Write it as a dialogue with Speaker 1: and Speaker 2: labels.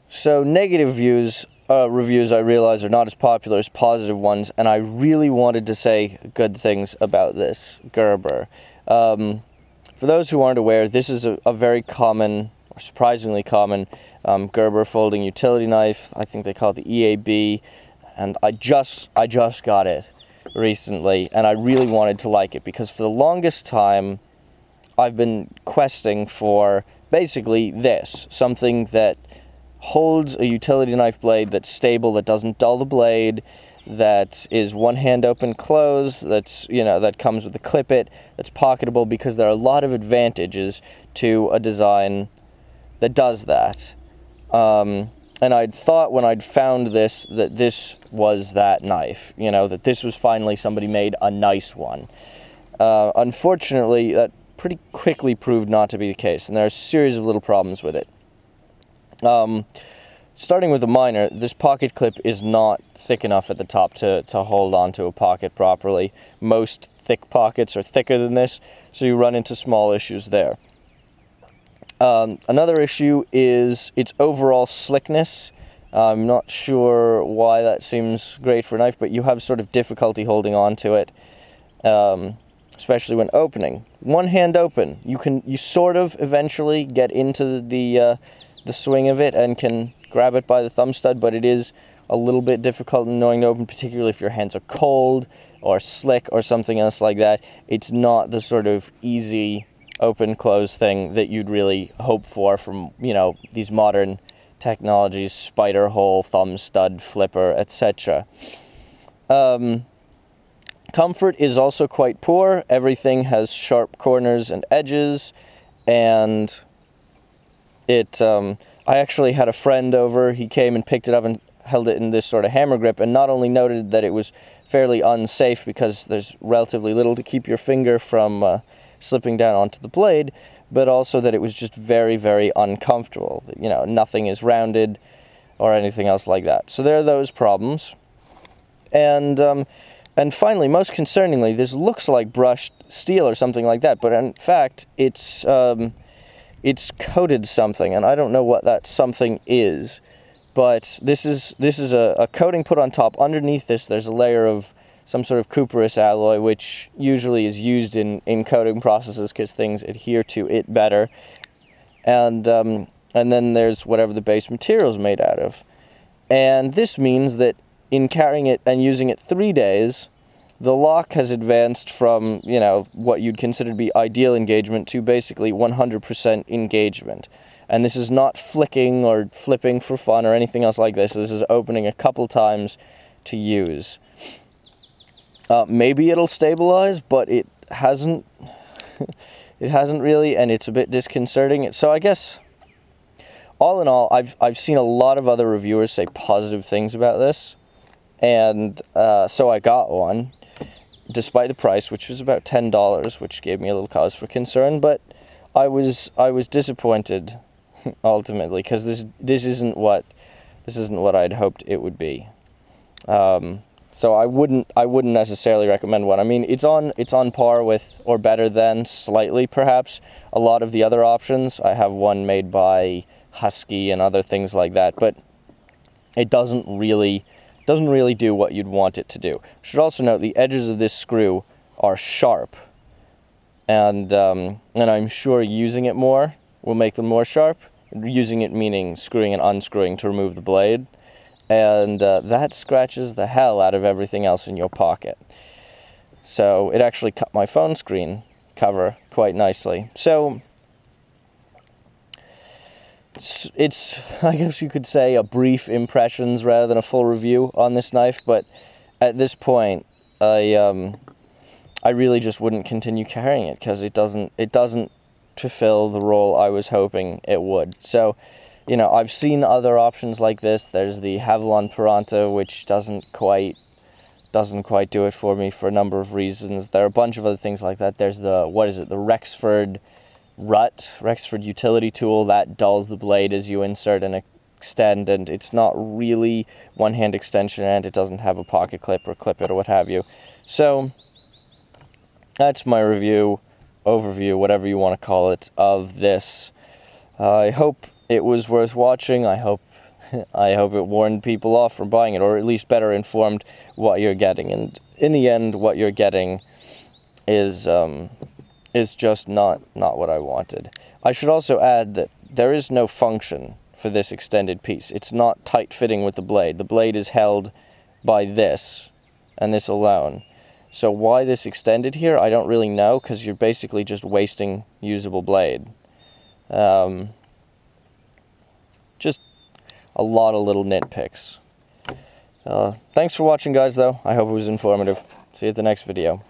Speaker 1: So negative reviews I realize are not as popular as positive ones, and I really wanted to say good things about this Gerber. For those who aren't aware, this is a very common, or surprisingly common, Gerber folding utility knife. I think they call it the EAB, and I just got it recently, and I really wanted to like it, because for the longest time I've been questing for basically this, something that holds a utility knife blade that's stable, that doesn't dull the blade, that is one hand open close, that's, that comes with a clip it, that's pocketable, because there are a lot of advantages to a design that does that. And I'd thought when I'd found this, that this was that knife, that this was finally somebody made a nice one. Unfortunately, that pretty quickly proved not to be the case, and there are a series of little problems with it. Starting with the minor, this pocket clip is not thick enough at the top to hold onto a pocket properly. Most thick pockets are thicker than this, so you run into small issues there. Another issue is its overall slickness. I'm not sure why that seems great for a knife, but you have sort of difficulty holding on to it, especially when opening. One hand open, you sort of eventually get into the swing of it and can grab it by the thumb stud, but it is a little bit difficult and annoying to open, particularly if your hands are cold or slick or something else like that. It's not the sort of easy open-close thing that you'd really hope for from, these modern technologies, spider hole, thumb stud, flipper, etc. Comfort is also quite poor. Everything has sharp corners and edges, and I actually had a friend over. He came and picked it up and held it in this sort of hammer grip, and not only noted that it was fairly unsafe because there's relatively little to keep your finger from slipping down onto the blade, but also that it was just very, very uncomfortable. Nothing is rounded or anything else like that. So there are those problems. And finally, most concerningly, this looks like brushed steel or something like that, but in fact, it's coated something, and I don't know what that something is. But this is a coating put on top. Underneath this, there's a layer of some sort of cuprous alloy, which usually is used in coating processes because things adhere to it better. And then there's whatever the base material is made out of. And this means that in carrying it and using it 3 days, the lock has advanced from, what you'd consider to be ideal engagement to basically 100% engagement. And this is not flicking or flipping for fun or anything else like this. This is opening a couple times to use. Maybe it'll stabilize, but it hasn't. It hasn't really, and it's a bit disconcerting. So I guess, all in all, I've seen a lot of other reviewers say positive things about this, and so I got one, despite the price, which was about $10, which gave me a little cause for concern. But I was disappointed ultimately, because this isn't what I'd hoped it would be. So I wouldn't necessarily recommend one. I mean, it's on par with, or better than, slightly perhaps, a lot of the other options. I have one made by Husky and other things like that, but it doesn't really do what you'd want it to do. I should also note the edges of this screw are sharp, and I'm sure using it more will make them more sharp. Using it meaning screwing and unscrewing to remove the blade. And that scratches the hell out of everything else in your pocket. So it actually cut my phone screen cover quite nicely. So it's I guess you could say, a brief impressions rather than a full review on this knife. But at this point, I really just wouldn't continue carrying it, because it doesn't fulfill the role I was hoping it would. So, I've seen other options like this. There's the Havilland Peranta, which doesn't quite do it for me for a number of reasons. There are a bunch of other things like that. There's the Rexford Utility Tool, that dulls the blade as you insert and extend, and it's not really one-hand extension, and it doesn't have a pocket clip or clip it or what have you. So that's my overview, whatever you want to call it, of this. I hope it was worth watching. I hope I hope it warned people off from buying it, or at least better informed what you're getting. And in the end, what you're getting is just not what I wanted. I should also add that there is no function for this extended piece. It's not tight fitting with the blade. The blade is held by this, and this alone. So why this extended here, I don't really know, because you're basically just wasting usable blade. Just a lot of little nitpicks. Thanks for watching, guys, though. I hope it was informative. See you at the next video.